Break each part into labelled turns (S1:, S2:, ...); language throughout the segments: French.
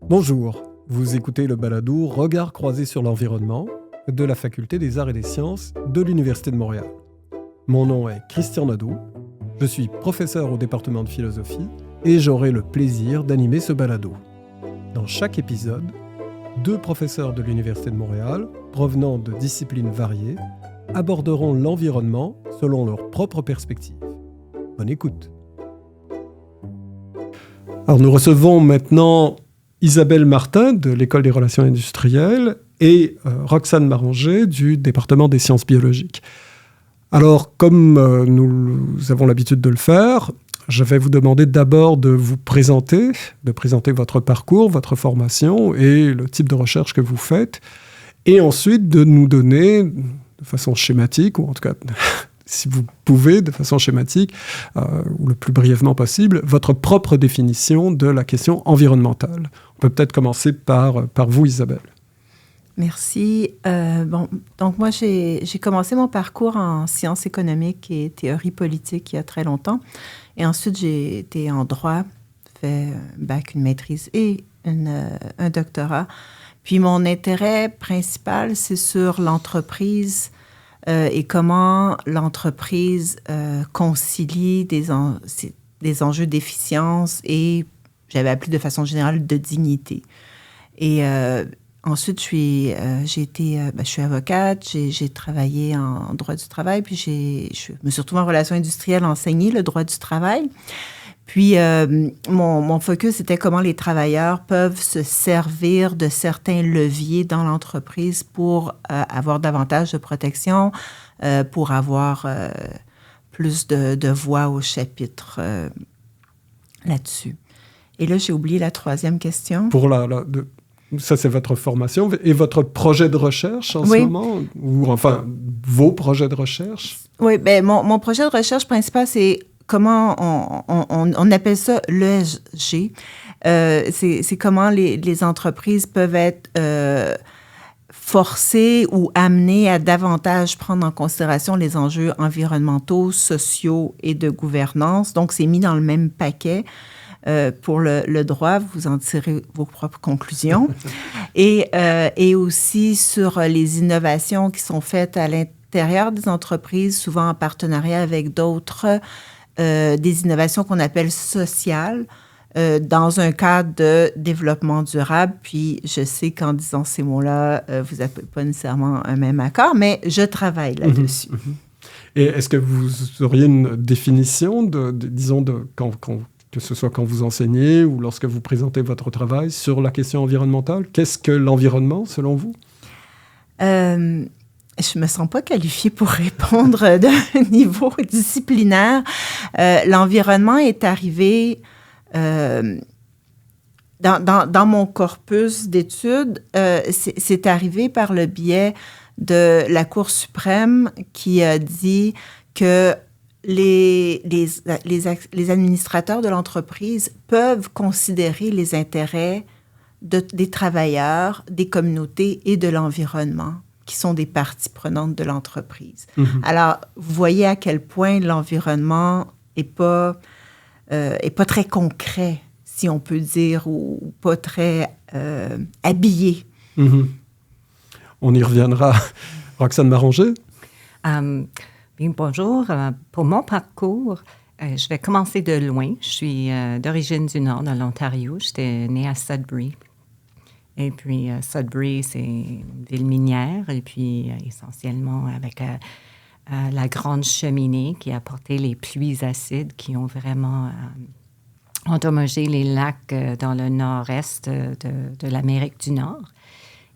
S1: Bonjour, vous écoutez le balado Regard croisé sur l'environnement de la Faculté des Arts et des Sciences de l'Université de Montréal. Mon nom est Christian Nadeau, je suis professeur au département de philosophie et j'aurai le plaisir d'animer ce balado. Dans chaque épisode, 2 professeurs de l'Université de Montréal, provenant de disciplines variées, aborderont l'environnement selon leur propre perspective. Bonne écoute. Alors nous recevons maintenant Isabelle Martin de l'École des relations industrielles et Roxane Maranger du département des sciences biologiques. Alors, comme nous avons l'habitude de le faire, je vais vous demander d'abord de vous présenter, de présenter votre parcours, votre formation et le type de recherche que vous faites, et ensuite de nous donner, de façon schématique, ou en tout cas, si vous pouvez, de façon schématique, ou le plus brièvement possible, votre propre définition de la question environnementale. On peut peut-être commencer par vous, Isabelle.
S2: Merci. Donc moi, j'ai commencé mon parcours en sciences économiques et théorie politique il y a très longtemps. Et ensuite, j'ai été en droit, fait un bac, une maîtrise et un doctorat. Puis mon intérêt principal, c'est sur l'entreprise et comment l'entreprise concilie des enjeux d'efficience et, j'avais appelé de façon générale, de dignité. Et ensuite, je suis avocate, j'ai travaillé en droit du travail, puis je me suis retrouvée en relations industrielles, enseigner le droit du travail. Puis, mon focus était comment les travailleurs peuvent se servir de certains leviers dans l'entreprise pour avoir davantage de protection, pour avoir plus de voix au chapitre là-dessus. Et là, j'ai oublié la troisième question.
S1: Ça, c'est votre formation et votre projet de recherche en ce moment? Ou enfin, vos projets de recherche?
S2: Oui, bien, mon projet de recherche principal, c'est comment on appelle ça l'ESG. C'est comment les entreprises peuvent être forcées ou amenées à davantage prendre en considération les enjeux environnementaux, sociaux et de gouvernance. Donc, c'est mis dans le même paquet. Pour le droit, vous en tirez vos propres conclusions. Et aussi sur les innovations qui sont faites à l'intérieur des entreprises, souvent en partenariat avec d'autres, des innovations qu'on appelle sociales, dans un cadre de développement durable. Puis, je sais qu'en disant ces mots-là, vous n'avez pas nécessairement un même accord, mais je travaille là-dessus.
S1: Et est-ce que vous auriez une définition, que ce soit quand vous enseignez ou lorsque vous présentez votre travail sur la question environnementale? Qu'est-ce que l'environnement, selon vous?
S2: Je ne me sens pas qualifiée pour répondre d'un niveau disciplinaire. L'environnement est arrivé dans mon corpus d'études. C'est arrivé par le biais de la Cour suprême qui a dit que les administrateurs de l'entreprise peuvent considérer les intérêts des travailleurs, des communautés et de l'environnement, qui sont des parties prenantes de l'entreprise. Mm-hmm. Alors, vous voyez à quel point l'environnement n'est pas très concret, si on peut dire, ou pas très habillé.
S1: Mm-hmm. On y reviendra. Roxane Maranger?
S3: Bien, bonjour. Pour mon parcours, je vais commencer de loin. Je suis d'origine du Nord, de l'Ontario. J'étais née à Sudbury. Et puis, Sudbury, c'est une ville minière. Et puis, essentiellement, avec la grande cheminée qui a apporté les pluies acides qui ont vraiment endommagé les lacs dans le nord-est de l'Amérique du Nord.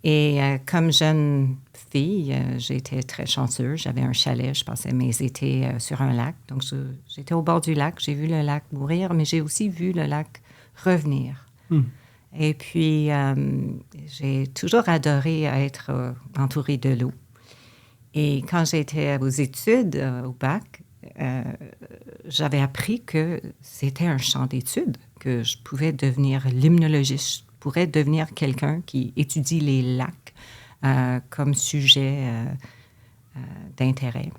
S3: Et comme jeune fille, j'ai été très chanceuse. J'avais un chalet, je passais mes étés sur un lac. Donc, j'étais au bord du lac. J'ai vu le lac mourir, mais j'ai aussi vu le lac revenir. Et puis, j'ai toujours adoré être entourée de l'eau. Et quand j'étais aux études, au bac, j'avais appris que c'était un champ d'études, que je pouvais devenir limnologiste. Je pourrais devenir quelqu'un qui étudie les lacs comme sujet d'intérêt.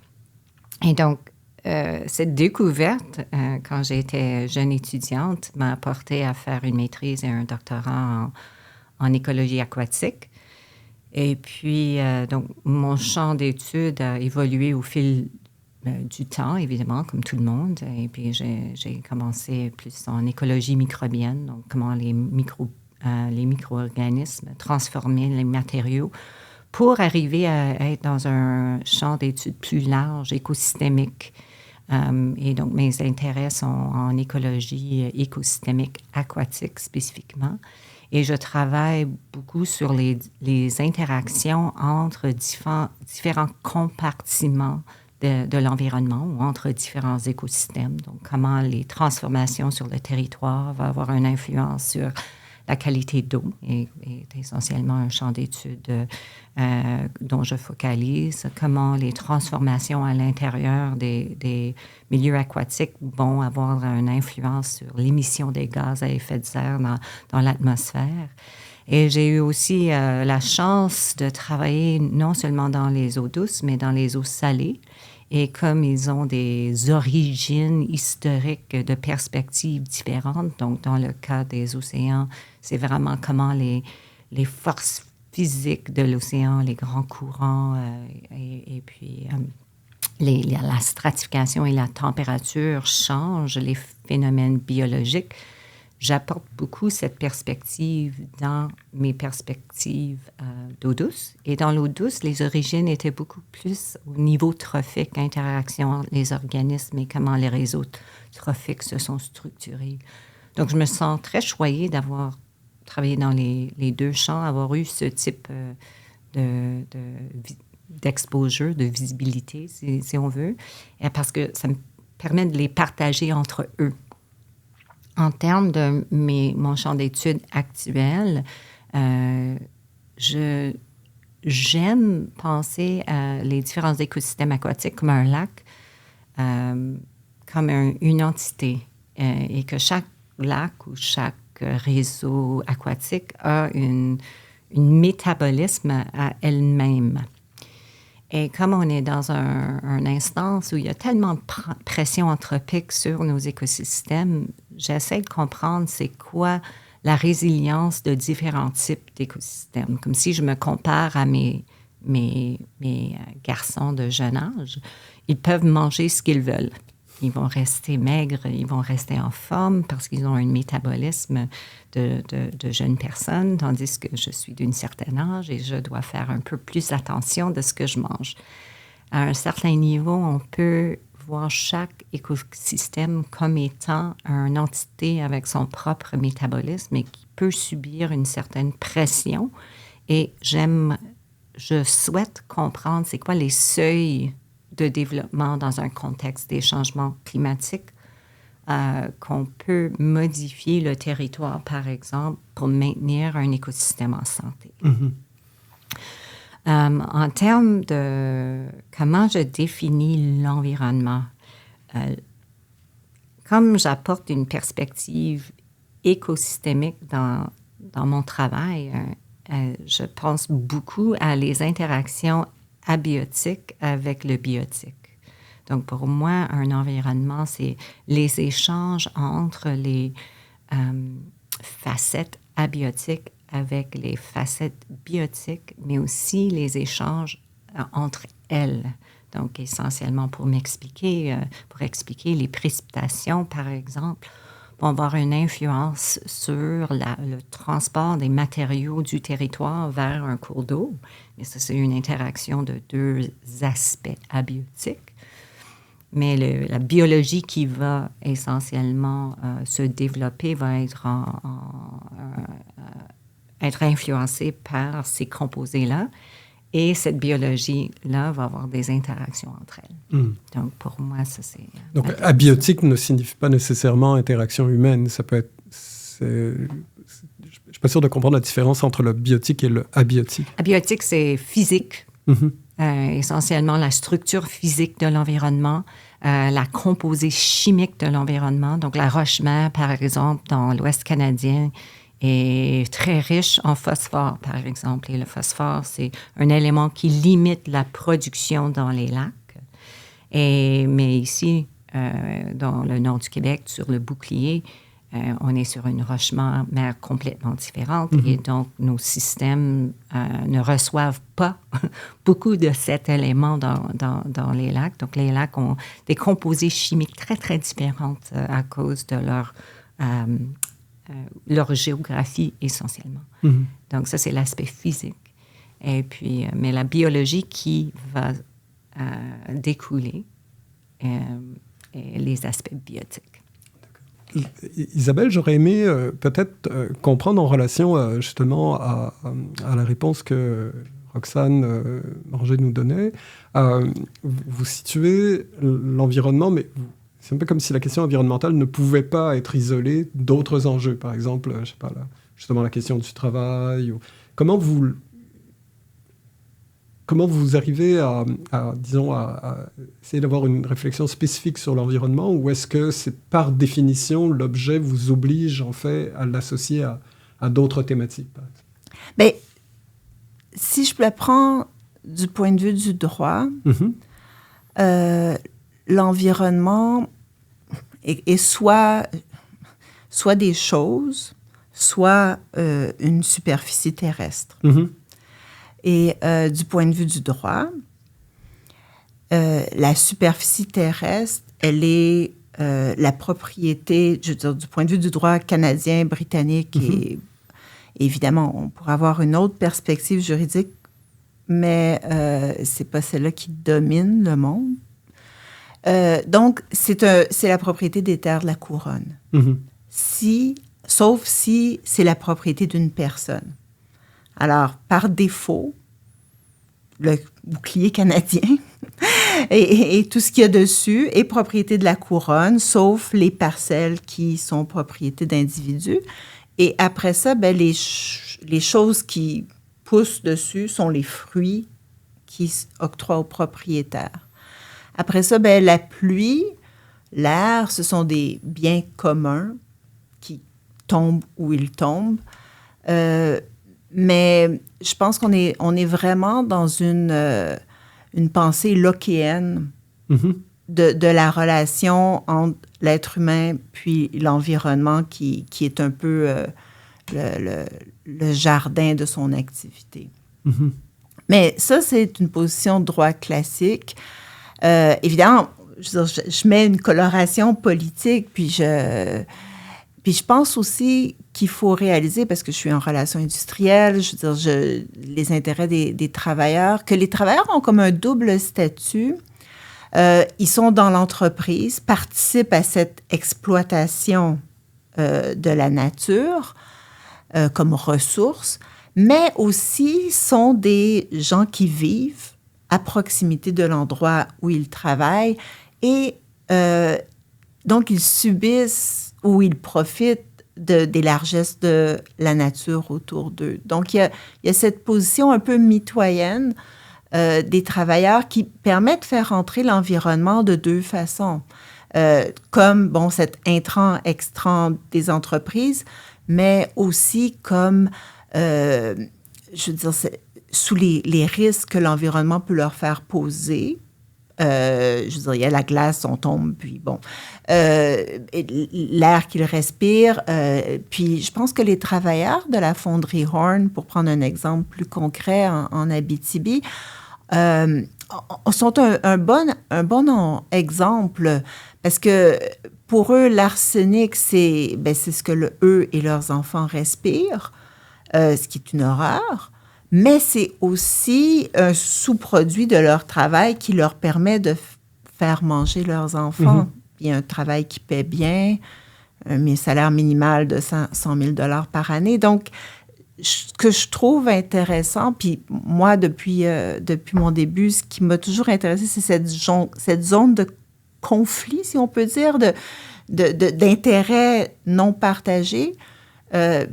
S3: Et donc, cette découverte, quand j'étais jeune étudiante, m'a apporté à faire une maîtrise et un doctorat en écologie aquatique. Et puis, donc, mon champ d'études a évolué au fil du temps, évidemment, comme tout le monde. Et puis, j'ai commencé plus en écologie microbienne, donc comment les micro-organismes transformaient les matériaux pour arriver à être dans un champ d'études plus large, écosystémique. Et donc, mes intérêts sont en écologie écosystémique aquatique spécifiquement. Et je travaille beaucoup sur les interactions entre différents compartiments de l'environnement ou entre différents écosystèmes. Donc, comment les transformations sur le territoire vont avoir une influence sur la qualité d'eau est essentiellement un champ d'études dont je focalise. Comment les transformations à l'intérieur des milieux aquatiques vont avoir une influence sur l'émission des gaz à effet de serre dans l'atmosphère. Et j'ai eu aussi la chance de travailler non seulement dans les eaux douces, mais dans les eaux salées. Et comme ils ont des origines historiques de perspectives différentes, donc dans le cas des océans, c'est vraiment comment les forces physiques de l'océan, les grands courants et puis la stratification et la température changent les phénomènes biologiques. J'apporte beaucoup cette perspective dans mes perspectives d'eau douce. Et dans l'eau douce, les origines étaient beaucoup plus au niveau trophique, interaction entre les organismes et comment les réseaux trophiques se sont structurés. Donc, je me sens très choyée d'avoir travaillé dans les deux champs, avoir eu ce type d'exposure, de visibilité, si on veut, parce que ça me permet de les partager entre eux. En termes de mon champ d'études actuel, j'aime penser à les différents écosystèmes aquatiques comme un lac, comme une entité, et que chaque lac ou chaque réseau aquatique a un métabolisme à elle-même. Et comme on est dans un instance où il y a tellement de pression anthropique sur nos écosystèmes, j'essaie de comprendre c'est quoi la résilience de différents types d'écosystèmes. Comme si je me compare à mes garçons de jeune âge, ils peuvent manger ce qu'ils veulent. Ils vont rester maigres, ils vont rester en forme parce qu'ils ont un métabolisme de jeunes personnes, tandis que je suis d'un certain âge et je dois faire un peu plus attention de ce que je mange. À un certain niveau, on peut voir chaque écosystème comme étant une entité avec son propre métabolisme et qui peut subir une certaine pression. Et je souhaite comprendre c'est quoi les seuils de développement dans un contexte des changements climatiques, qu'on peut modifier le territoire, par exemple, pour maintenir un écosystème en santé. Mm-hmm. En termes de comment je définis l'environnement, comme j'apporte une perspective écosystémique dans mon travail, je pense beaucoup à les interactions abiotiques avec le biotique. Donc, pour moi, un environnement, c'est les échanges entre les facettes abiotiques avec les facettes biotiques, mais aussi les échanges entre elles. Donc, essentiellement, pour expliquer les précipitations, par exemple, vont avoir une influence sur le transport des matériaux du territoire vers un cours d'eau. Et ça, c'est une interaction de deux aspects abiotiques. Mais la biologie qui va essentiellement se développer va être être influencée par ces composés-là. Et cette biologie-là va avoir des interactions entre elles. Mm. Donc, pour moi, ça, c'est...
S1: Donc, abiotique ne signifie pas nécessairement interaction humaine. Ça peut être... Je ne suis pas sûr de comprendre la différence entre le biotique et le abiotique.
S3: Abiotique, c'est physique. Mm-hmm. Essentiellement, la structure physique de l'environnement, la composée chimique de l'environnement. Donc, la roche-mère, par exemple, dans l'Ouest canadien, est très riche en phosphore, par exemple. Et le phosphore, c'est un élément qui limite la production dans les lacs. Mais ici, dans le nord du Québec, sur le Bouclier, On est sur une roche-mer complètement différente et donc nos systèmes ne reçoivent pas beaucoup de cet élément dans les lacs. Donc, les lacs ont des composés chimiques très, très différentes à cause de leur géographie essentiellement. Donc, ça, c'est l'aspect physique. Et puis, mais la biologie qui va découler et les aspects biotiques.
S1: Isabelle, j'aurais aimé peut-être comprendre en relation justement à la réponse que Roxane Baranger nous donnait. Vous situez l'environnement, mais c'est un peu comme si la question environnementale ne pouvait pas être isolée d'autres enjeux. Par exemple, je sais pas, justement la question du travail. Comment vous arrivez à essayer d'avoir une réflexion spécifique sur l'environnement, ou est-ce que c'est par définition l'objet vous oblige en fait à l'associer à d'autres thématiques, par exemple?
S2: Bien, si je le prends du point de vue du droit, l'environnement est soit des choses, soit une superficie terrestre. Et du point de vue du droit, la superficie terrestre, elle est la propriété, je veux dire, du point de vue du droit canadien, britannique, et évidemment, on pourrait avoir une autre perspective juridique, mais c'est pas celle-là qui domine le monde. Donc, c'est la propriété des terres de la couronne. Sauf si c'est la propriété d'une personne. Alors, par défaut, le bouclier canadien et tout ce qu'il y a dessus est propriété de la couronne, sauf les parcelles qui sont propriété d'individus. Et après ça, ben, les choses qui poussent dessus sont les fruits qui octroient aux propriétaires. Après ça, ben, la pluie, l'air, ce sont des biens communs qui tombent où ils tombent. Mais je pense qu'on est vraiment dans une pensée lockéenne de la relation entre l'être humain puis l'environnement qui est un peu le jardin de son activité. Mais ça, c'est une position de droit classique. Évidemment, je mets une coloration politique, puis je pense aussi qu'il faut réaliser, parce que je suis en relation industrielle, je veux dire, les intérêts des travailleurs, que les travailleurs ont comme un double statut. Ils sont dans l'entreprise, participent à cette exploitation de la nature comme ressource, mais aussi sont des gens qui vivent à proximité de l'endroit où ils travaillent et donc ils subissent ou ils profitent des largesses de la nature autour d'eux. Donc, il y a cette position un peu mitoyenne des travailleurs qui permet de faire entrer l'environnement de deux façons. Comme, bon, cet intrant-extrant des entreprises, mais aussi comme, je veux dire, sous les risques que l'environnement peut leur faire poser. Je veux dire, il y a la glace, on tombe, puis bon, l'air qu'ils respirent. Puis je pense que les travailleurs de la fonderie Horn, pour prendre un exemple plus concret en Abitibi, sont un bon exemple parce que pour eux, l'arsenic, c'est ce que eux et leurs enfants respirent, ce qui est une horreur. Mais c'est aussi un sous-produit de leur travail qui leur permet de faire manger leurs enfants. Il y a un travail qui paie bien, un salaire minimal de 100 000 $ par année. Donc, ce que je trouve intéressant, puis moi, depuis mon début, ce qui m'a toujours intéressé, c'est cette zone de conflit, si on peut dire, d'intérêts non partagés.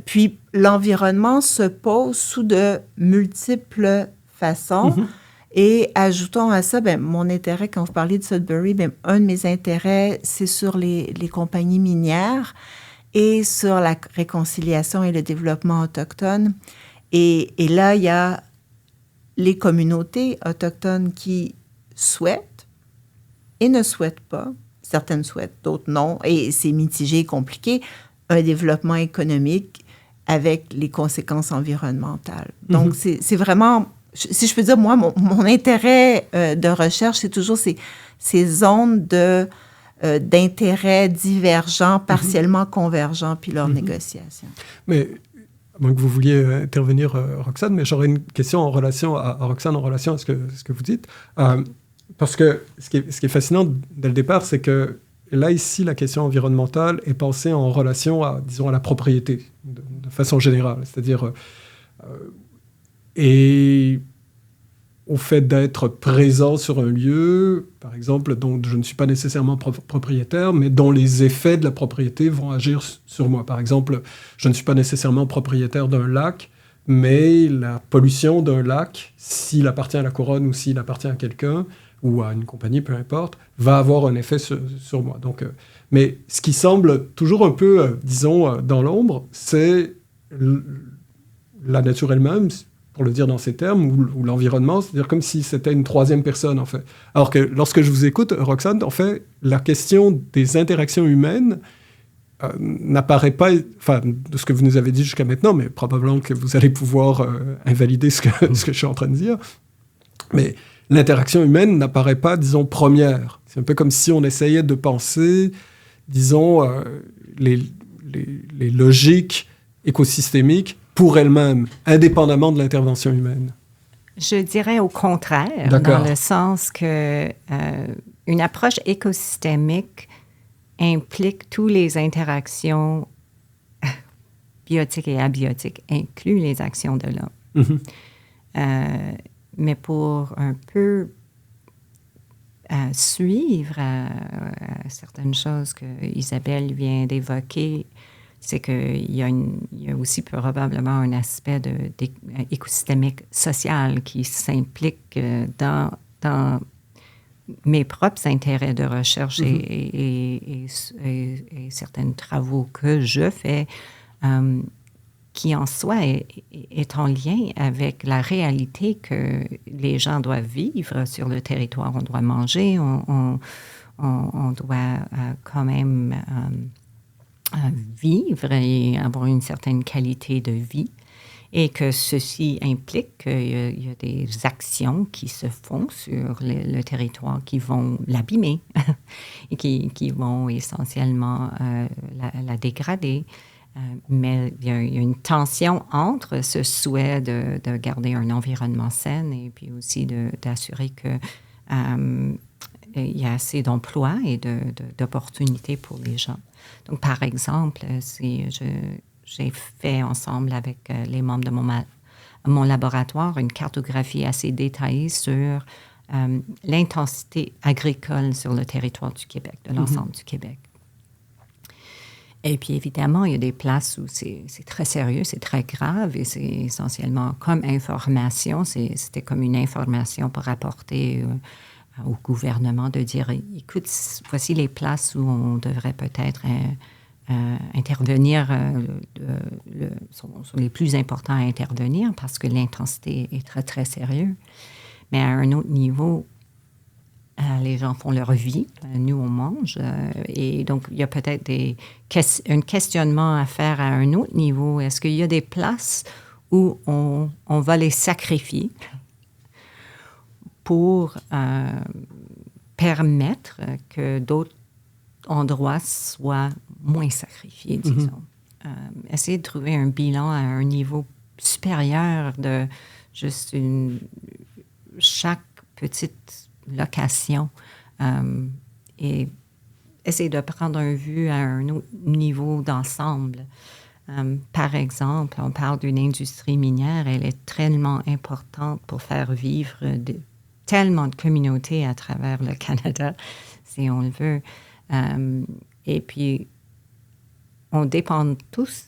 S2: Puis l'environnement se pose sous de multiples façons. Et ajoutons à ça, mon intérêt, quand vous parlez de Sudbury, un de mes intérêts, c'est sur les compagnies minières et sur la réconciliation et le développement autochtone. Et là, il y a les communautés autochtones qui souhaitent et ne souhaitent pas. Certaines souhaitent, d'autres non. Et c'est mitigé et compliqué. un développement économique avec les conséquences environnementales. Donc, c'est vraiment, si je peux dire, moi, mon intérêt de recherche, c'est toujours ces zones d'intérêts divergents, partiellement convergents, puis leur négociation.
S1: Mais, à moins que vous vouliez intervenir, Roxane, mais j'aurais une question en relation à Roxane, en relation à ce que vous dites. Parce que ce qui est fascinant dès le départ, c'est que là, ici, la question environnementale est pensée en relation à, disons, à la propriété, de façon générale. C'est-à-dire, et au fait d'être présent sur un lieu, par exemple, dont je ne suis pas nécessairement propriétaire, mais dont les effets de la propriété vont agir sur moi. Par exemple, je ne suis pas nécessairement propriétaire d'un lac, mais la pollution d'un lac, s'il appartient à la couronne ou s'il appartient à quelqu'un, ou à une compagnie, peu importe, va avoir un effet sur moi. Donc, mais ce qui semble toujours un peu, disons, dans l'ombre, c'est la nature elle-même, pour le dire dans ces termes, ou l'environnement, c'est-à-dire comme si c'était une troisième personne, en fait. Alors que lorsque je vous écoute, Roxane, en fait, la question des interactions humaines n'apparaît pas, enfin, de ce que vous nous avez dit jusqu'à maintenant, mais probablement que vous allez pouvoir invalider ce que je suis en train de dire, mais l'interaction humaine n'apparaît pas, disons, première. C'est un peu comme si on essayait de penser, disons, les logiques écosystémiques pour elles-mêmes, indépendamment de l'intervention humaine.
S3: Je dirais au contraire, dans le sens que une approche écosystémique implique toutes les interactions biotiques et abiotiques, inclut les actions de l'homme. Mais pour un peu suivre certaines choses que Isabelle vient d'évoquer, c'est qu'il y a aussi probablement un aspect écosystémique social qui s'implique dans mes propres intérêts de recherche et certains travaux que je fais, qui en soi est en lien avec la réalité que les gens doivent vivre sur le territoire. On doit manger, on doit quand même vivre et avoir une certaine qualité de vie, et que ceci implique qu'il y a des actions qui se font sur le territoire qui vont l'abîmer et qui vont essentiellement la dégrader. Mais il y a une tension entre ce souhait de garder un environnement sain et puis aussi d'assurer que il y a assez d'emplois et d'opportunités pour les gens. Donc, par exemple, j'ai fait ensemble avec les membres de mon laboratoire une cartographie assez détaillée sur l'intensité agricole sur le territoire du Québec, de l'ensemble du Québec. Et puis, évidemment, il y a des places où c'est très sérieux, c'est très grave, et c'est essentiellement comme information. C'était comme une information pour apporter au gouvernement de dire, écoute, voici les places où on devrait peut-être intervenir, sont les plus importants à intervenir parce que l'intensité est très, très sérieuse. Mais à un autre niveau, les gens font leur vie, nous on mange, et donc il y a peut-être un questionnement à faire à un autre niveau. Est-ce qu'il y a des places où on va les sacrifier pour permettre que d'autres endroits soient moins sacrifiés, disons? Essayer de trouver un bilan à un niveau supérieur de juste chaque petite location et essayer de prendre une vue à un autre niveau d'ensemble. Par exemple, on parle d'une industrie minière, elle est tellement importante pour faire vivre tellement de communautés à travers le Canada, si on le veut. Et puis, on dépend tous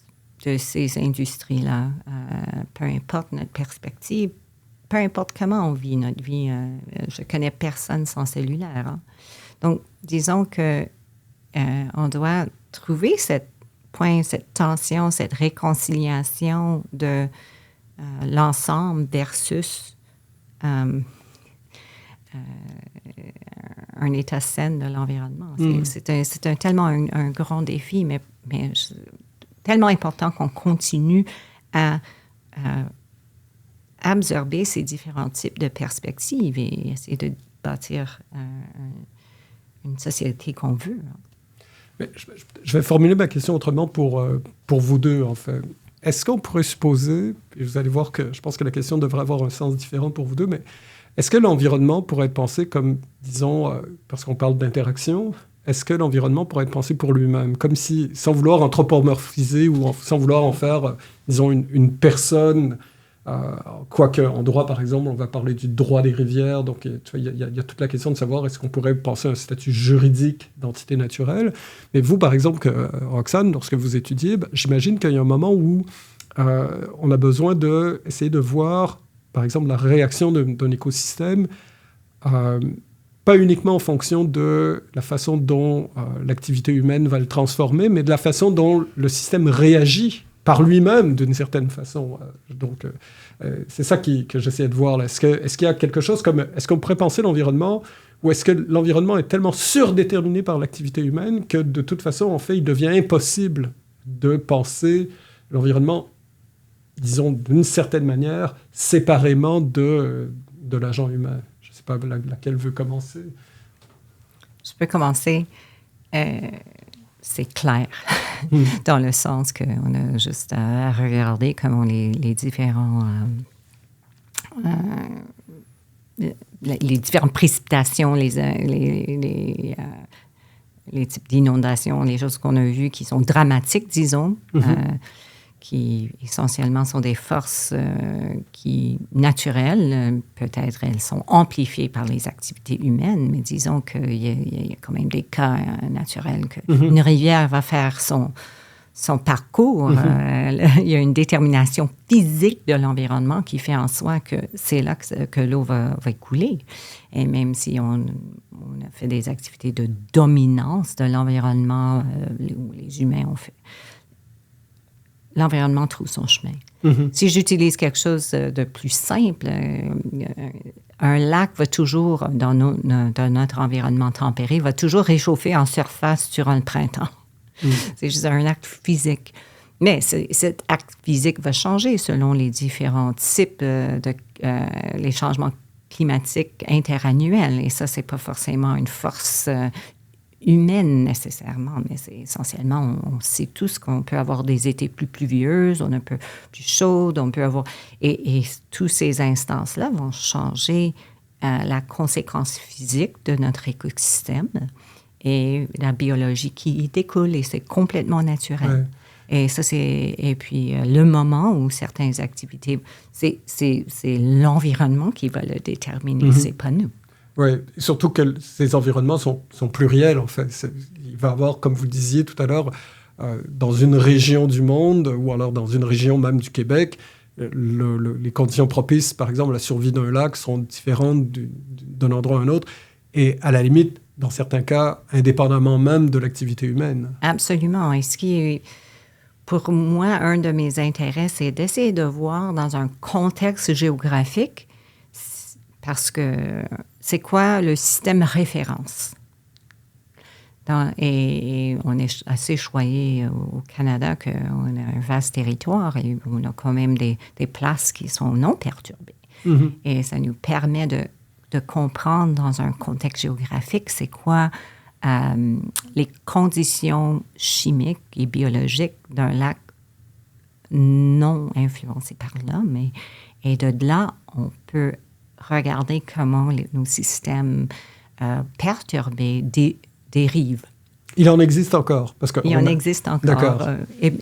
S3: de ces industries-là, peu importe notre perspective, peu importe comment on vit notre vie. Je connais personne sans cellulaire. Hein. Donc, disons que on doit trouver cette tension, cette réconciliation de l'ensemble versus un état sain de l'environnement. C'est tellement un grand défi, mais tellement important qu'on continue à absorber ces différents types de perspectives et essayer de bâtir une société qu'on veut.
S1: Mais je vais formuler ma question autrement pour vous deux, en fait. Est-ce qu'on pourrait supposer, et vous allez voir que je pense que la question devrait avoir un sens différent pour vous deux, mais est-ce que l'environnement pourrait être pensé comme, disons, parce qu'on parle d'interaction, est-ce que l'environnement pourrait être pensé pour lui-même, comme si, sans vouloir anthropomorphiser ou sans vouloir en faire, disons, une personne, quoique en droit, par exemple, on va parler du droit des rivières, donc il y a toute la question de savoir est-ce qu'on pourrait penser un statut juridique d'entité naturelle. Mais vous, par exemple, Roxane, lorsque vous étudiez, j'imagine qu'il y a un moment où on a besoin d'essayer de voir, par exemple, la réaction d'un écosystème, pas uniquement en fonction de la façon dont l'activité humaine va le transformer, mais de la façon dont le système réagit par lui-même d'une certaine façon. Donc, c'est ça que j'essaie de voir là. Est-ce qu'il y a quelque chose comme... Est-ce qu'on pourrait penser l'environnement, ou est-ce que l'environnement est tellement surdéterminé par l'activité humaine que, de toute façon, en fait, il devient impossible de penser l'environnement, disons, d'une certaine manière, séparément de l'agent humain? Je ne sais pas laquelle veut commencer.
S3: Je peux commencer. C'est clair, dans le sens qu'on a juste à regarder comment les différentes précipitations, les types d'inondations, les choses qu'on a vues qui sont dramatiques, disons, qui essentiellement sont des forces qui naturelles. Peut-être elles sont amplifiées par les activités humaines, mais disons qu'il y a quand même des cas naturels qu'une rivière va faire son parcours. Il y a une détermination physique de l'environnement qui fait en soi que c'est là que l'eau va couler. Et même si on a fait des activités de dominance de l'environnement, où les humains ont fait, l'environnement trouve son chemin. Si j'utilise quelque chose de plus simple, un lac va toujours, dans notre environnement tempéré, va toujours réchauffer en surface durant le printemps. C'est juste un acte physique. Mais cet acte physique va changer selon les différents types les changements climatiques interannuels. Et ça, c'est pas forcément une force humaine nécessairement, mais c'est essentiellement, on sait tous qu'on peut avoir des étés plus pluvieux, on a un peu plus chaudes, on peut avoir... Et toutes ces instances-là vont changer la conséquence physique de notre écosystème et la biologie qui y découle, et c'est complètement naturel. Ouais. Et puis le moment où certaines activités, c'est l'environnement qui va le déterminer, c'est pas nous.
S1: Oui, surtout que ces environnements sont pluriels, en fait. Il va y avoir, comme vous le disiez tout à l'heure, dans une région du monde, ou alors dans une région même du Québec, les conditions propices, par exemple, à la survie d'un lac sont différentes d'un endroit à un autre, et à la limite, dans certains cas, indépendamment même de l'activité humaine.
S3: Absolument. Et ce qui est, pour moi, un de mes intérêts, c'est d'essayer de voir dans un contexte géographique, parce que c'est quoi le système référence? Et on est assez choyé au Canada qu'on a un vaste territoire et on a quand même des places qui sont non perturbées. Et ça nous permet de comprendre dans un contexte géographique c'est quoi les conditions chimiques et biologiques d'un lac non influencé par l'homme. Et de là, on peut regarder comment nos systèmes perturbés dérivent.
S1: Il en existe encore?
S3: Il en existe encore.
S1: D'accord.
S3: Et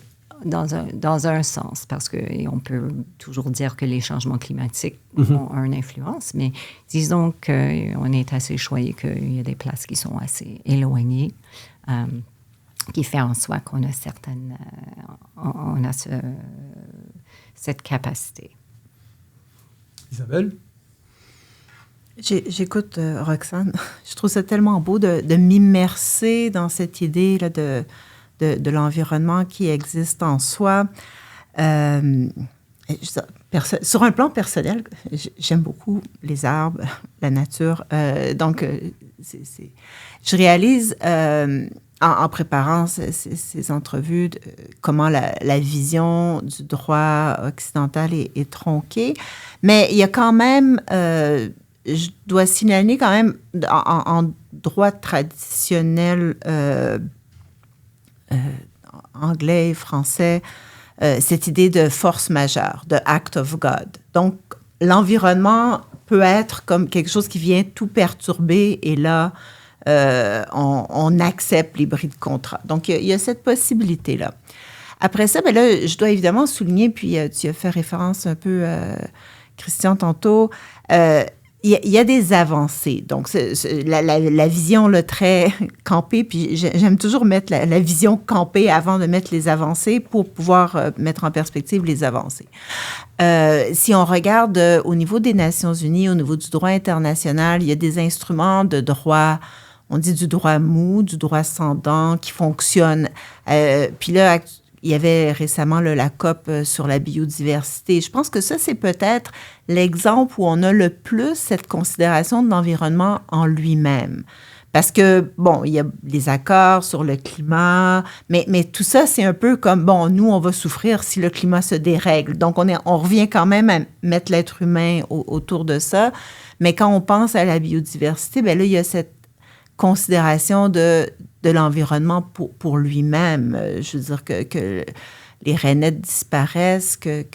S3: dans un sens, parce qu'on peut toujours dire que les changements climatiques ont une influence, mais disons qu'on est assez choyé qu'il y a des places qui sont assez éloignées, qui fait en soi qu'on a cette capacité.
S1: Isabelle?
S2: J'écoute Roxane. Je trouve ça tellement beau de m'immerser dans cette idée là, de l'environnement qui existe en soi. Sur un plan personnel, j'aime beaucoup les arbres, la nature. Donc, je réalise en préparant ces entrevues, comment la vision du droit occidental est tronquée. Mais il y a quand même, je dois signaler quand même, en droit traditionnel anglais et français, cette idée de force majeure, de act of God. Donc, l'environnement peut être comme quelque chose qui vient tout perturber et là, on accepte les bris de contrat. Donc, il y a cette possibilité-là. Après ça, bien là, je dois évidemment souligner, puis tu as fait référence un peu, Christian, tantôt, il y a des avancées. Donc, la vision là, très campée, puis j'aime toujours mettre la vision campée avant de mettre les avancées pour pouvoir mettre en perspective les avancées. Si on regarde au niveau des Nations unies, au niveau du droit international, il y a des instruments de droit, on dit du droit mou, du droit sans dents, qui fonctionnent. Puis là, il y avait récemment là, la COP sur la biodiversité. Je pense que ça, c'est peut-être l'exemple où on a le plus cette considération de l'environnement en lui-même. Parce que, bon, il y a les accords sur le climat, mais tout ça, c'est un peu comme, bon, nous, on va souffrir si le climat se dérègle. Donc, on revient quand même à mettre l'être humain autour de ça. Mais quand on pense à la biodiversité, bien là, il y a cette considération de l'environnement pour lui-même. Je veux dire que les rainettes disparaissent, qu'il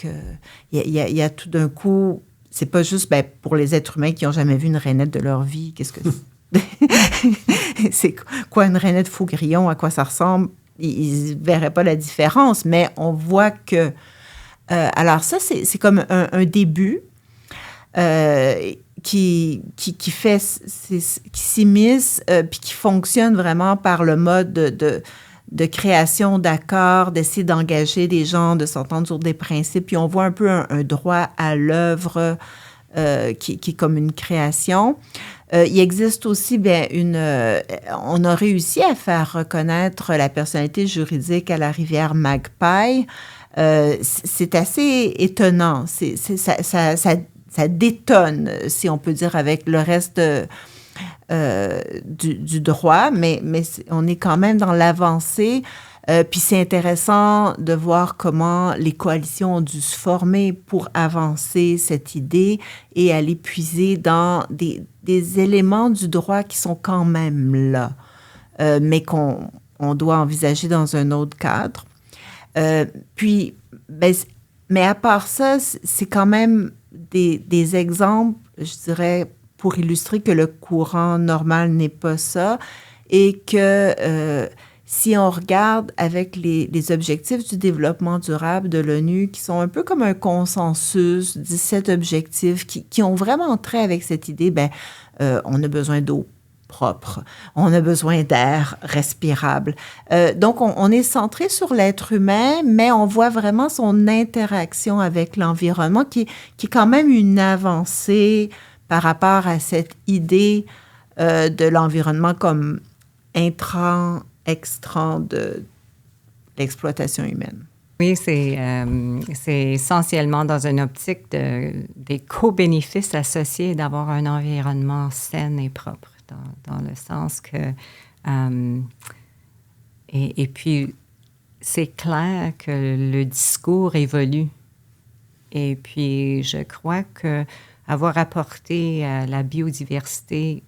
S2: y a tout d'un coup... C'est pas juste pour les êtres humains qui n'ont jamais vu une rainette de leur vie. Qu'est-ce que c'est quoi une rainette faux-grillon? À quoi ça ressemble? Ils ne verraient pas la différence, mais on voit que... alors ça, c'est comme un début qui s'immisce puis qui fonctionne vraiment par le mode de création d'accords, d'essayer d'engager des gens, de s'entendre sur des principes. Puis on voit un peu un droit à l'œuvre qui est comme une création. Il existe aussi on a réussi à faire reconnaître la personnalité juridique à la rivière Magpie. C'est assez étonnant. Ça détonne, si on peut dire, avec le reste du droit, mais on est quand même dans l'avancée. Puis c'est intéressant de voir comment les coalitions ont dû se former pour avancer cette idée et aller puiser dans des éléments du droit qui sont quand même là, mais qu'on doit envisager dans un autre cadre. Mais à part ça, c'est quand même des exemples, je dirais, pour illustrer que le courant normal n'est pas ça et que si on regarde avec les objectifs du développement durable de l'ONU, qui sont un peu comme un consensus, 17 objectifs qui ont vraiment trait avec cette idée, on a besoin d'eau propre, on a besoin d'air respirable. Donc, on est centré sur l'être humain, mais on voit vraiment son interaction avec l'environnement qui est quand même une avancée par rapport à cette idée de l'environnement comme intrant, extrant de l'exploitation humaine.
S3: Oui, c'est essentiellement dans une optique des co-bénéfices associés d'avoir un environnement sain et propre. Dans le sens que... et puis, c'est clair que le discours évolue. Et puis, je crois qu'avoir apporté la biodiversité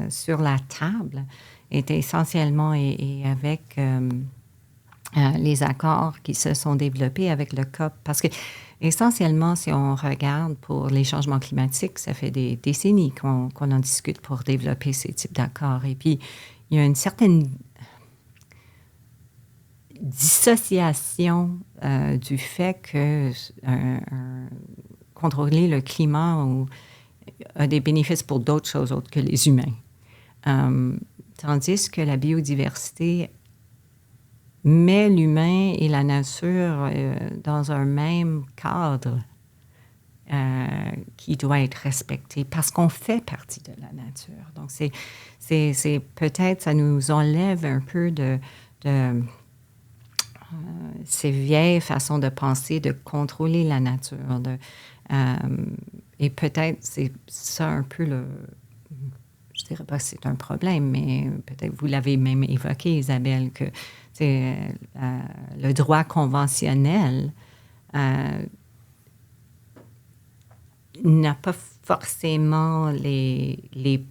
S3: sur la table est essentiellement et avec les accords qui se sont développés avec le COP. Parce que essentiellement, si on regarde pour les changements climatiques, ça fait des décennies qu'on en discute pour développer ces types d'accords. Et puis, il y a une certaine dissociation du fait que contrôler le climat a des bénéfices pour d'autres choses autres que les humains. Tandis que la biodiversité met l'humain et la nature dans un même cadre qui doit être respecté parce qu'on fait partie de la nature. Donc, c'est peut-être, ça nous enlève un peu de ces vieilles façons de penser, de contrôler la nature. Et peut-être c'est ça un peu dirais pas que c'est un problème, mais peut-être vous l'avez même évoqué, Isabelle, que le droit conventionnel n'a pas forcément les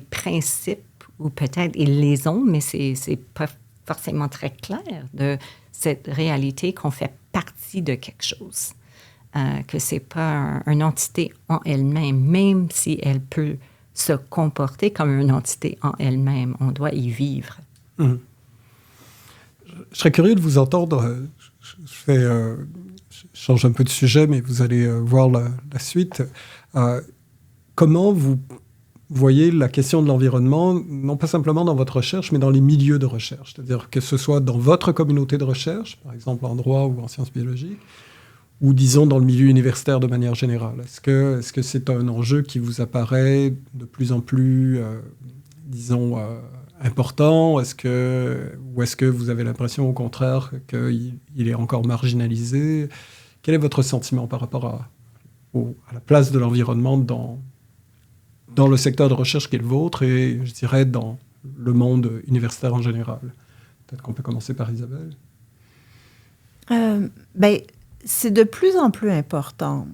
S3: principes, ou peut-être ils les ont, mais c'est pas forcément très clair de cette réalité qu'on fait partie de quelque chose, que c'est pas une entité en elle-même, même si elle peut se comporter comme une entité en elle-même. On doit y vivre.
S1: Mmh. Je serais curieux de vous entendre. Je change un peu de sujet, mais vous allez voir la suite. Comment vous voyez la question de l'environnement, non pas simplement dans votre recherche, mais dans les milieux de recherche? C'est-à-dire que ce soit dans votre communauté de recherche, par exemple en droit ou en sciences biologiques, ou disons dans le milieu universitaire de manière générale. Est-ce que c'est un enjeu qui vous apparaît de plus en plus, disons, important? Ou est-ce que vous avez l'impression au contraire qu'il est encore marginalisé? Quel est votre sentiment par rapport à la place de l'environnement dans le secteur de recherche qui est le vôtre et, je dirais, dans le monde universitaire en général? Peut-être qu'on peut commencer par Isabelle.
S2: C'est de plus en plus important.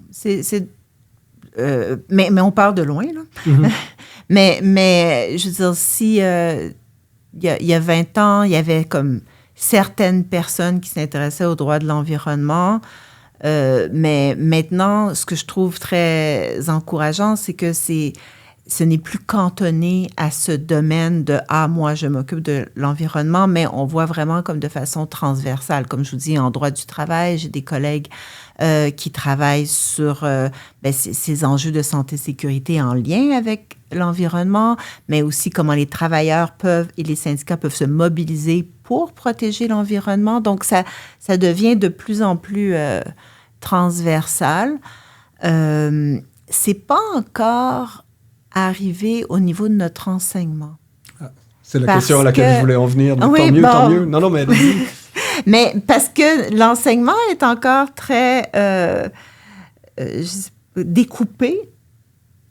S2: Mais on part de loin, là. Mm-hmm. mais je veux dire, si il y a 20 ans, il y avait comme certaines personnes qui s'intéressaient aux droits de l'environnement, mais maintenant, ce que je trouve très encourageant, c'est que ce n'est plus cantonné à ce domaine de « Ah, moi, je m'occupe de l'environnement », mais on voit vraiment comme de façon transversale. Comme je vous dis, en droit du travail, j'ai des collègues qui travaillent sur ces enjeux de santé-sécurité en lien avec l'environnement, mais aussi comment les travailleurs et les syndicats peuvent se mobiliser pour protéger l'environnement. Donc, ça devient de plus en plus transversal. C'est pas encore arrivé au niveau de notre enseignement.
S1: C'est la question à laquelle je voulais en venir. Oui, tant mieux. Non, mais allez-y.
S2: Mais parce que l'enseignement est encore très découpé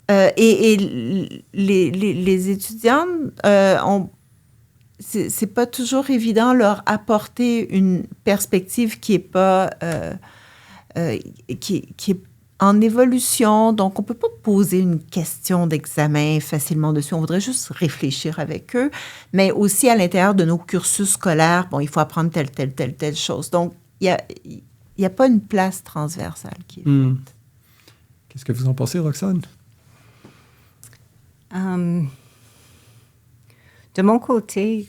S2: et les étudiants c'est pas toujours évident leur apporter une perspective qui est pas qui est en évolution, donc on ne peut pas poser une question d'examen facilement dessus. On voudrait juste réfléchir avec eux, mais aussi à l'intérieur de nos cursus scolaires, il faut apprendre telle chose. Donc, il n'y a pas une place transversale qui est faite.
S1: Qu'est-ce que vous en pensez, Roxane?
S3: De mon côté,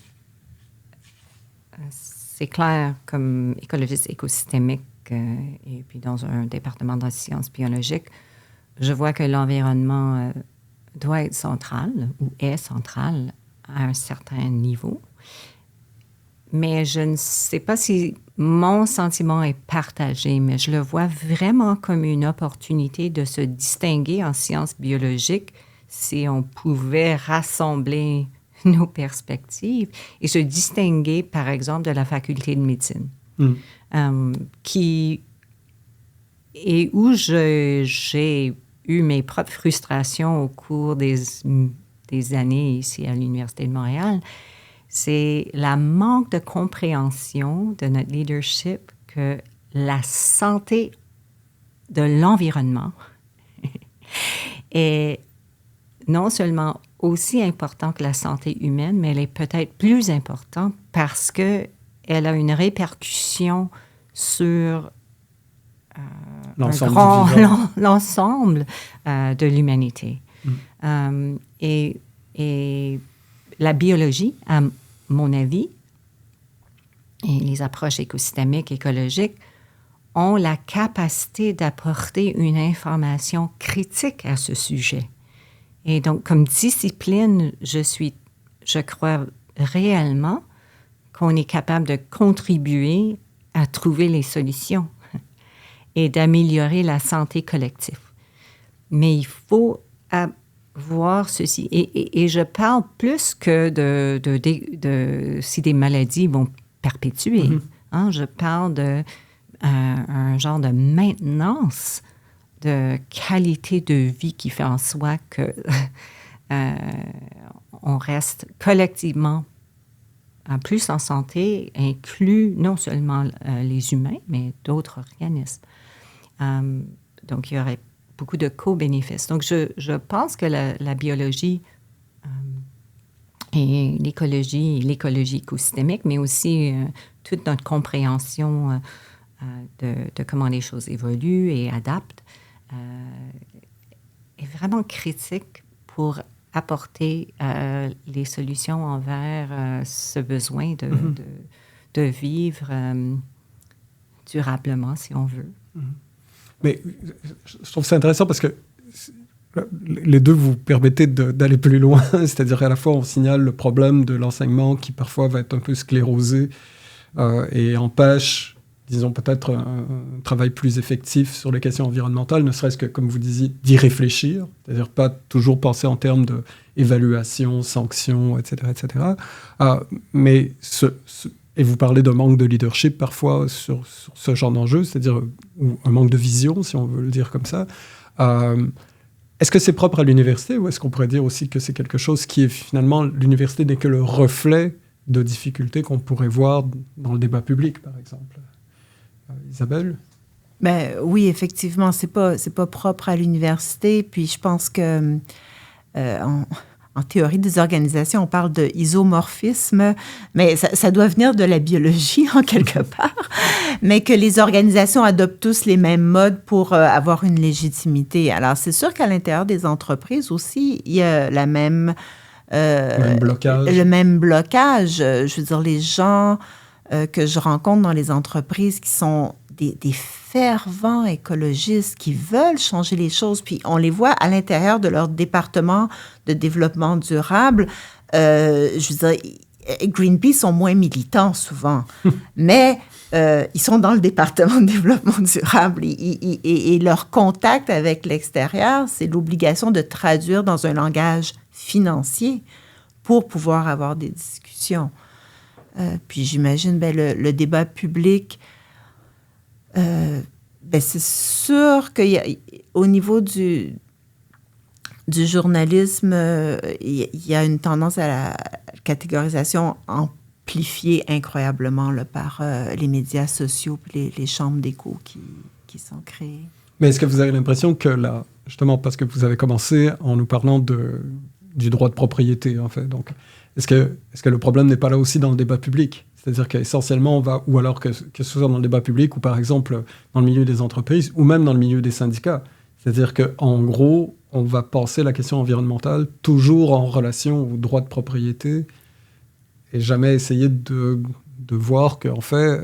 S3: c'est clair, comme écologiste écosystémique, et puis dans un département de sciences biologiques, je vois que l'environnement doit être central ou est central à un certain niveau. Mais je ne sais pas si mon sentiment est partagé, mais je le vois vraiment comme une opportunité de se distinguer en sciences biologiques si on pouvait rassembler nos perspectives et se distinguer, par exemple, de la faculté de médecine. Et où j'ai eu mes propres frustrations au cours des années ici à l'Université de Montréal, c'est la manque de compréhension de notre leadership que la santé de l'environnement est non seulement aussi importante que la santé humaine, mais elle est peut-être plus importante parce qu'elle a une répercussion sur l'ensemble de l'humanité. Et la biologie, à mon avis, et les approches écosystémiques, écologiques, ont la capacité d'apporter une information critique à ce sujet. Et donc, comme discipline, je crois réellement qu'on est capable de contribuer à trouver les solutions et d'améliorer la santé collective. Mais il faut voir ceci. Et je parle plus que si des maladies vont perpétuer. Je parle d'un genre de maintenance de qualité de vie qui fait en soi que on reste collectivement plus en santé, inclut non seulement les humains, mais d'autres organismes. Donc, il y aurait beaucoup de co-bénéfices. Donc, je pense que la biologie et l'écologie écosystémique, mais aussi toute notre compréhension de comment les choses évoluent et adaptent, est vraiment critique pour apporter les solutions envers ce besoin de vivre durablement, si on veut.
S1: Mais je trouve ça intéressant parce que les deux vous permettez d'aller plus loin, c'est-à-dire à la fois on signale le problème de l'enseignement qui parfois va être un peu sclérosé et empêche, disons peut-être un travail plus effectif sur les questions environnementales, ne serait-ce que, comme vous disiez, d'y réfléchir, c'est-à-dire pas toujours penser en termes d'évaluation, sanctions, etc. etc. Mais et vous parlez d'un manque de leadership parfois sur ce genre d'enjeu, c'est-à-dire ou un manque de vision, si on veut le dire comme ça. Est-ce que c'est propre à l'université ou est-ce qu'on pourrait dire aussi que c'est quelque chose qui est finalement, l'université n'est que le reflet de difficultés qu'on pourrait voir dans le débat public, par exemple? Isabelle?
S2: Ben, oui, effectivement, c'est pas propre à l'université. Puis je pense que en théorie des organisations, on parle de isomorphisme, mais ça doit venir de la biologie en quelque part, mais que les organisations adoptent tous les mêmes modes pour avoir une légitimité. Alors, c'est sûr qu'à l'intérieur des entreprises aussi, il y a le même blocage. Je veux dire, les gens que je rencontre dans les entreprises qui sont des fervents écologistes qui veulent changer les choses, puis on les voit à l'intérieur de leur département de développement durable. Je veux dire, Greenpeace sont moins militants souvent, mais ils sont dans le département de développement durable et leur contact avec l'extérieur, c'est l'obligation de traduire dans un langage financier pour pouvoir avoir des discussions. Puis j'imagine le débat public, c'est sûr qu'au niveau du journalisme, il y a une tendance à la catégorisation amplifiée incroyablement là, par les médias sociaux et les chambres d'écho qui sont créées.
S1: Mais est-ce que vous avez l'impression que là, justement, parce que vous avez commencé en nous parlant du droit de propriété, en fait, donc est-ce que le problème n'est pas là aussi dans le débat public? C'est-à-dire qu'essentiellement, on va, ou alors que ce soit dans le débat public, ou par exemple dans le milieu des entreprises, ou même dans le milieu des syndicats. C'est-à-dire qu'en gros, on va penser la question environnementale toujours en relation au droit de propriété et jamais essayer de voir qu'en fait,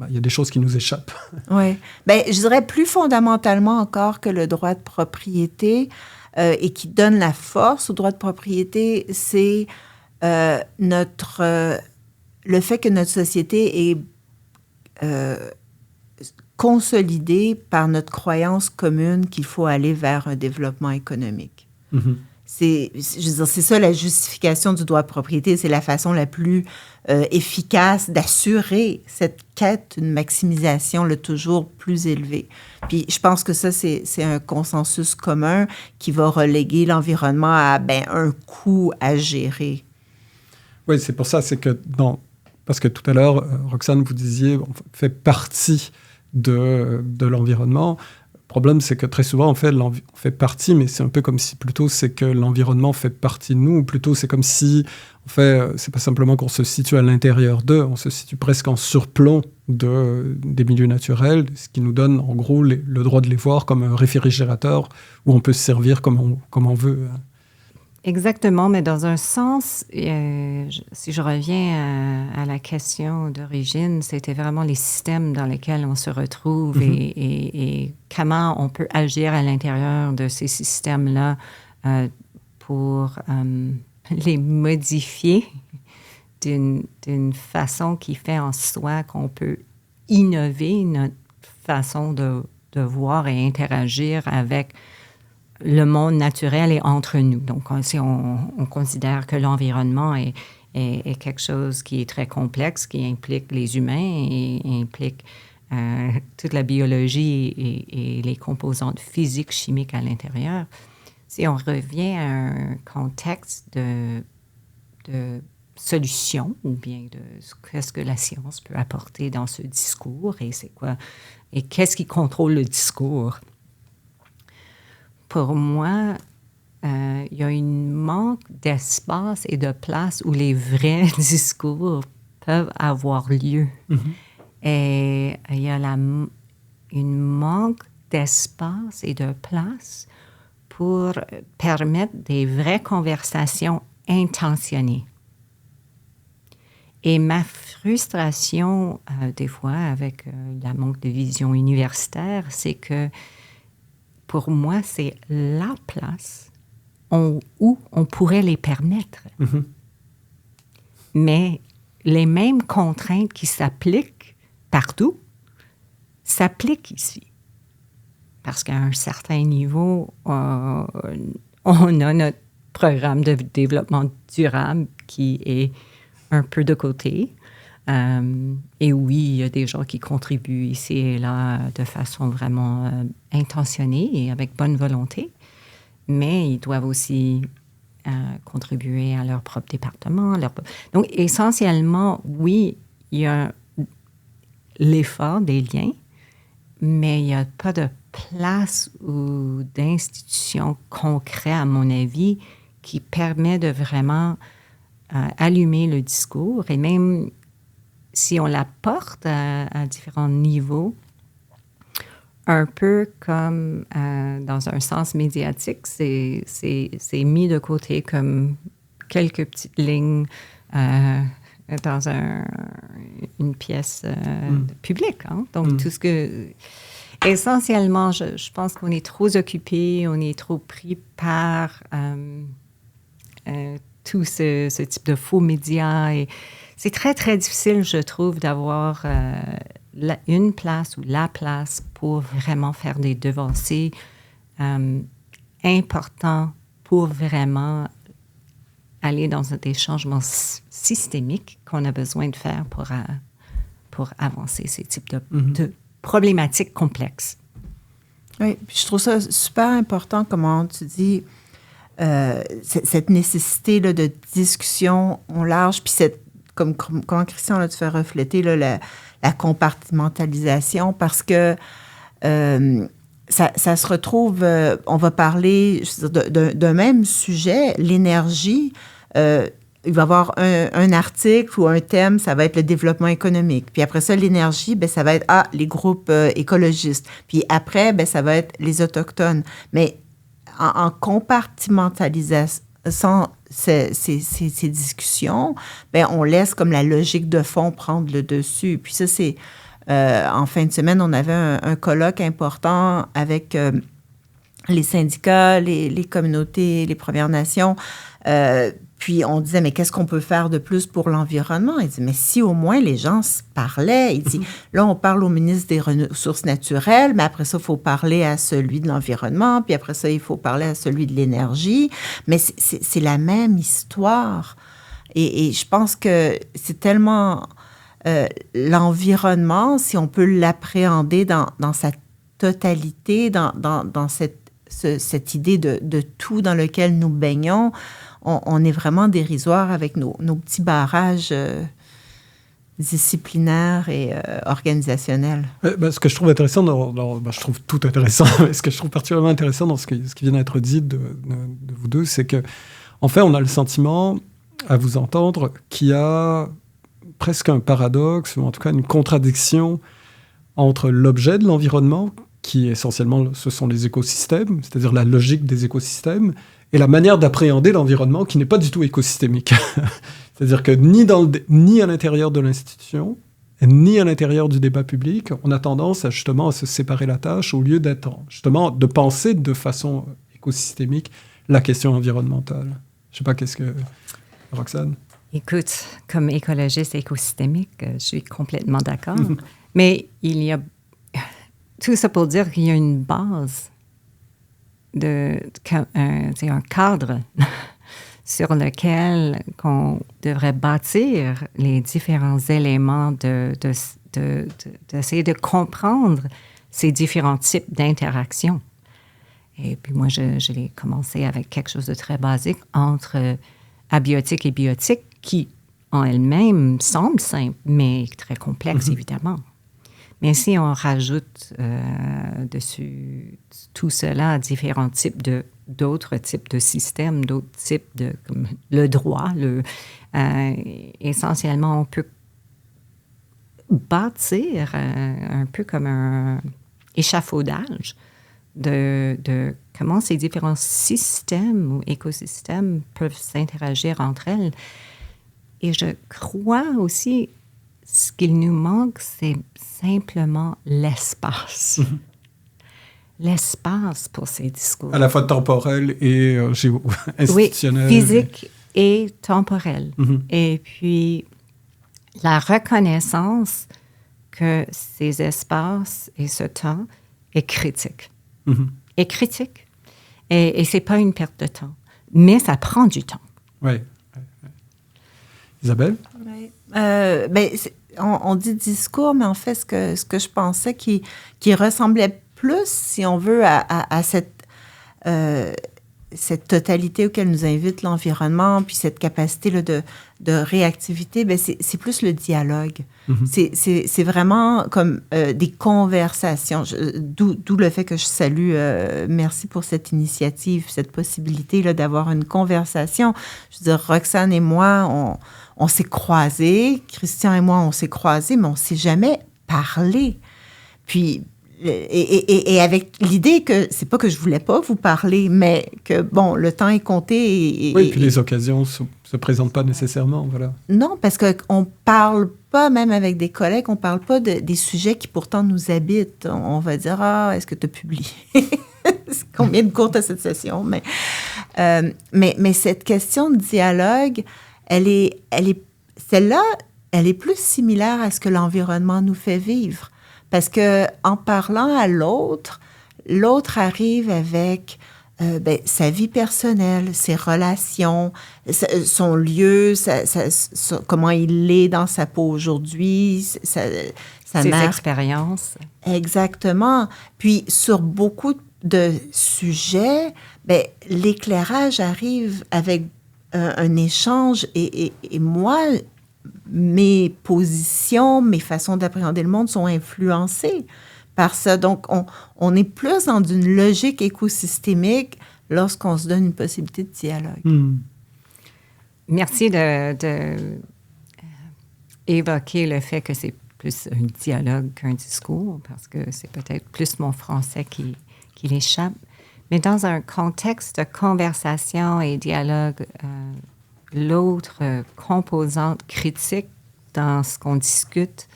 S1: il y a des choses qui nous échappent.
S2: Oui. Je dirais plus fondamentalement encore que le droit de propriété et qui donne la force au droit de propriété, c'est le fait que notre société est consolidée par notre croyance commune qu'il faut aller vers un développement économique. Mm-hmm. C'est ça la justification du droit de propriété, c'est la façon la plus efficace d'assurer cette quête, une maximisation toujours plus élevée. Puis je pense que ça, c'est un consensus commun qui va reléguer l'environnement à un coût à gérer.
S1: Oui, c'est pour ça, c'est que parce que tout à l'heure, Roxane, vous disiez, on fait partie de l'environnement. Le problème, c'est que très souvent, on fait partie, mais c'est un peu comme si plutôt c'est que l'environnement fait partie de nous, ou plutôt c'est comme si, en fait, c'est pas simplement qu'on se situe à l'intérieur d'eux, on se situe presque en surplomb des milieux naturels, ce qui nous donne en gros le droit de les voir comme un réfrigérateur où on peut se servir comme on veut.
S3: Exactement, mais dans un sens, si je reviens à la question d'origine, c'était vraiment les systèmes dans lesquels on se retrouve et comment on peut agir à l'intérieur de ces systèmes-là pour les modifier d'une façon qui fait en soi qu'on peut innover notre façon de voir et interagir avec le monde naturel est entre nous. Donc, si on considère que l'environnement est quelque chose qui est très complexe, qui implique les humains et implique toute la biologie et les composantes physiques, chimiques à l'intérieur, si on revient à un contexte de solution ou bien de qu'est-ce que la science peut apporter dans ce discours et c'est quoi et qu'est-ce qui contrôle le discours. Pour moi, il y a un manque d'espace et de place où les vrais discours peuvent avoir lieu. Mm-hmm. Et il y a un manque d'espace et de place pour permettre des vraies conversations intentionnées. Et ma frustration, des fois, avec la manque de vision universitaire, c'est que pour moi, c'est la place où on pourrait les permettre. Mm-hmm. Mais les mêmes contraintes qui s'appliquent partout s'appliquent ici. Parce qu'à un certain niveau, on a notre programme de développement durable qui est un peu de côté. Et oui, il y a des gens qui contribuent ici et là de façon vraiment intentionnée et avec bonne volonté, mais ils doivent aussi contribuer à leur propre département. Donc, essentiellement, oui, il y a l'effort des liens, mais il n'y a pas de place ou d'institution concrète, à mon avis, qui permet de vraiment allumer le discours. Et même si on l'apporte à différents niveaux, un peu comme dans un sens médiatique, c'est mis de côté comme quelques petites lignes dans une pièce publique. Hein? Donc, tout ce que... Essentiellement, je pense qu'on est trop occupé, on est trop pris par tout ce type de faux médias. Et c'est très, très difficile, je trouve, d'avoir une place ou la place pour vraiment faire des devancées importants pour vraiment aller dans des changements systémiques qu'on a besoin de faire pour avancer ces types de problématiques complexes.
S2: Oui, puis je trouve ça super important, comment tu dis, cette nécessité là, de discussion au large, puis comme Christian, là, tu fais refléter là, la compartimentalisation, parce que ça se retrouve, on va parler d'un même sujet, l'énergie. Il va y avoir un article ou un thème, ça va être le développement économique. Puis après ça, l'énergie, bien, ça va être les groupes écologistes. Puis après, bien, ça va être les Autochtones. Mais en compartimentalisant ces discussions, bien, on laisse comme la logique de fond prendre le dessus. Puis ça, c'est... en fin de semaine, on avait un colloque important avec les syndicats, les communautés, les Premières Nations. Puis on disait, mais qu'est-ce qu'on peut faire de plus pour l'environnement? Il dit, mais si au moins les gens se parlaient. Il dit, là, on parle au ministre des Ressources naturelles, mais après ça, il faut parler à celui de l'environnement, puis après ça, il faut parler à celui de l'énergie. Mais c'est la même histoire. Et je pense que c'est tellement... l'environnement, si on peut l'appréhender dans sa totalité, dans cette idée de tout dans lequel nous baignons, on est vraiment dérisoire avec nos petits barrages disciplinaires et organisationnels.
S1: Ce que je trouve intéressant, je trouve tout intéressant, mais ce que je trouve particulièrement intéressant dans ce qui vient d'être dit de vous deux, c'est que, en fait, on a le sentiment, à vous entendre, qu'il y a presque un paradoxe, ou en tout cas une contradiction entre l'objet de l'environnement, qui essentiellement, ce sont les écosystèmes, c'est-à-dire la logique des écosystèmes, et la manière d'appréhender l'environnement qui n'est pas du tout écosystémique. C'est-à-dire que ni à l'intérieur de l'institution, ni à l'intérieur du débat public, on a tendance justement à se séparer la tâche au lieu justement de penser de façon écosystémique la question environnementale. Je ne sais pas, qu'est-ce que... Roxane?
S3: Écoute, comme écologiste écosystémique, je suis complètement d'accord. Mais il y a tout ça pour dire qu'il y a une base, un cadre sur lequel on devrait bâtir les différents éléments d'essayer de comprendre ces différents types d'interactions. Et puis moi, je l'ai commencé avec quelque chose de très basique entre abiotique et biotique qui, en elle-même, semble simple, mais très complexe, évidemment. Mais si on rajoute dessus tout cela, différents types d'autres types de systèmes, d'autres types de... comme le droit, essentiellement, on peut bâtir un peu comme un échafaudage de comment ces différents systèmes ou écosystèmes peuvent s'interagir entre elles. Et je crois aussi, ce qu'il nous manque, c'est simplement l'espace. L'espace pour ces discours.
S1: À la fois temporel et institutionnel.
S3: Oui, physique et temporel. Et puis, la reconnaissance que ces espaces et ce temps est critique. Est critique. Et ce n'est pas une perte de temps. Mais ça prend du temps.
S1: Oui. Isabelle?
S2: Oui. On dit discours, mais en fait, ce que je pensais qui ressemblait plus, si on veut, à cette totalité auquel nous invite l'environnement, puis cette capacité là, de réactivité, c'est plus le dialogue. C'est vraiment comme des conversations. D'où le fait que je salue, merci pour cette initiative, cette possibilité là, d'avoir une conversation. Je veux dire, Roxane et moi, on s'est croisés, Christian et moi, on s'est croisés, mais on ne s'est jamais parlé. Puis, et avec l'idée que c'est pas que je voulais pas vous parler, mais que, bon, le temps est compté.
S1: Oui, puis les occasions se présentent pas nécessairement, voilà.
S2: Non, parce qu'on parle pas, même avec des collègues, on parle pas des sujets qui pourtant nous habitent. On va dire, est-ce que tu as publié? Combien de cours tu as cette session? Mais cette question de dialogue, celle-là, elle est plus similaire à ce que l'environnement nous fait vivre. Parce qu'en parlant à l'autre arrive avec sa vie personnelle, ses relations, son lieu, comment il est dans sa peau aujourd'hui,
S3: ses expériences.
S2: Exactement. Puis sur beaucoup de sujets, l'éclairage arrive avec un échange et moi, mes positions, mes façons d'appréhender le monde sont influencées par ça. Donc, on est plus dans une logique écosystémique lorsqu'on se donne une possibilité de dialogue.
S3: Merci de évoquer le fait que c'est plus un dialogue qu'un discours, parce que c'est peut-être plus mon français qui l'échappe. Mais dans un contexte de conversation et dialogue, l'autre composante critique dans ce qu'on discute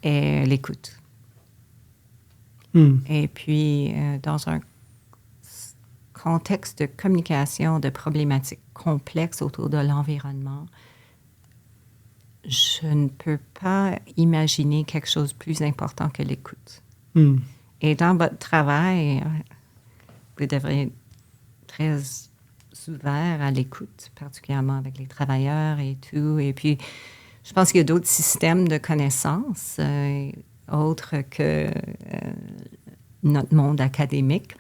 S3: est l'écoute. Et puis, dans un contexte de communication, de problématiques complexes autour de l'environnement, je ne peux pas imaginer quelque chose de plus important que l'écoute. Et dans votre travail, vous devrez être très ouvert à l'écoute, particulièrement avec les travailleurs et tout. Et puis, je pense qu'il y a d'autres systèmes de connaissances autres que notre monde académique,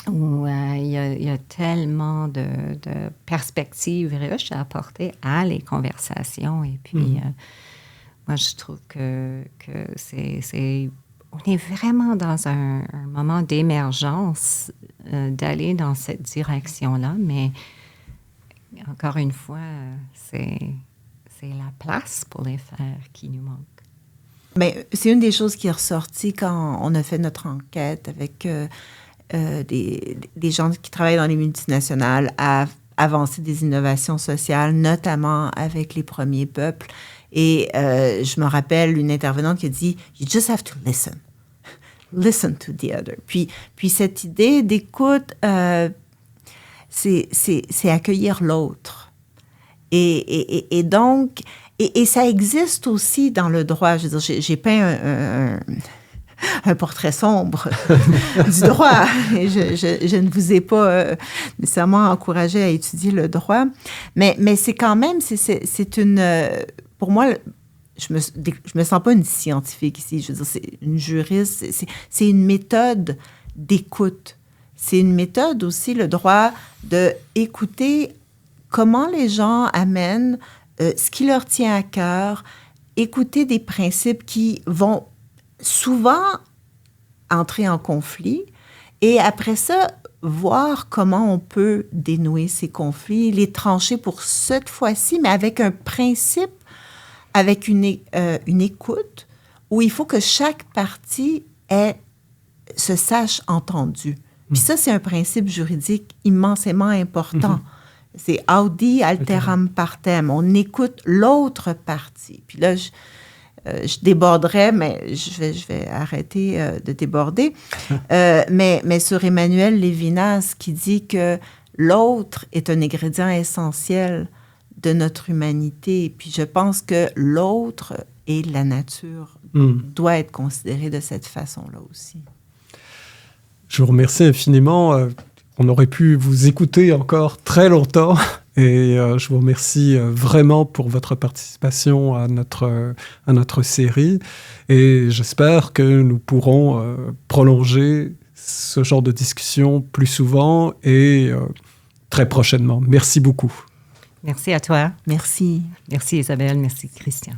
S3: où il y a tellement de perspectives riches à apporter à les conversations. Et puis, moi, je trouve que on est vraiment dans un moment d'émergence d'aller dans cette direction-là, mais encore une fois, c'est la place pour les faire qui nous manque.
S2: Mais c'est une des choses qui est ressortie quand on a fait notre enquête avec des gens qui travaillent dans les multinationales à avancer des innovations sociales, notamment avec les premiers peuples. Et je me rappelle une intervenante qui a dit « You just have to listen. Listen to the other. » Puis cette idée d'écoute, c'est accueillir l'autre. Et donc, et ça existe aussi dans le droit. Je veux dire, j'ai peint un portrait sombre du droit. Et je ne vous ai pas nécessairement encouragé à étudier le droit. Mais c'est quand même, c'est une... pour moi, je me sens pas une scientifique ici. Je veux dire, c'est une juriste. C'est une méthode d'écoute. c'est une méthode aussi, le droit d'écouter comment les gens amènent ce qui leur tient à cœur, écouter des principes qui vont souvent entrer en conflit et après ça, voir comment on peut dénouer ces conflits, les trancher pour cette fois-ci, mais avec un principe, avec une écoute où il faut que chaque partie se sache entendue. Puis ça, c'est un principe juridique immensément important. C'est audi alteram partem. On écoute l'autre partie. Puis là, je déborderais, mais je vais arrêter de déborder. Mais sur Emmanuel Lévinas, qui dit que l'autre est un ingrédient essentiel de notre humanité. Puis je pense que l'autre et la nature doit être considéré de cette façon-là aussi.
S1: Je vous remercie infiniment. On aurait pu vous écouter encore très longtemps et je vous remercie vraiment pour votre participation à notre série et j'espère que nous pourrons prolonger ce genre de discussion plus souvent et très prochainement. Merci beaucoup.
S3: Merci à toi.
S2: Merci.
S3: Merci Isabelle, merci Christian.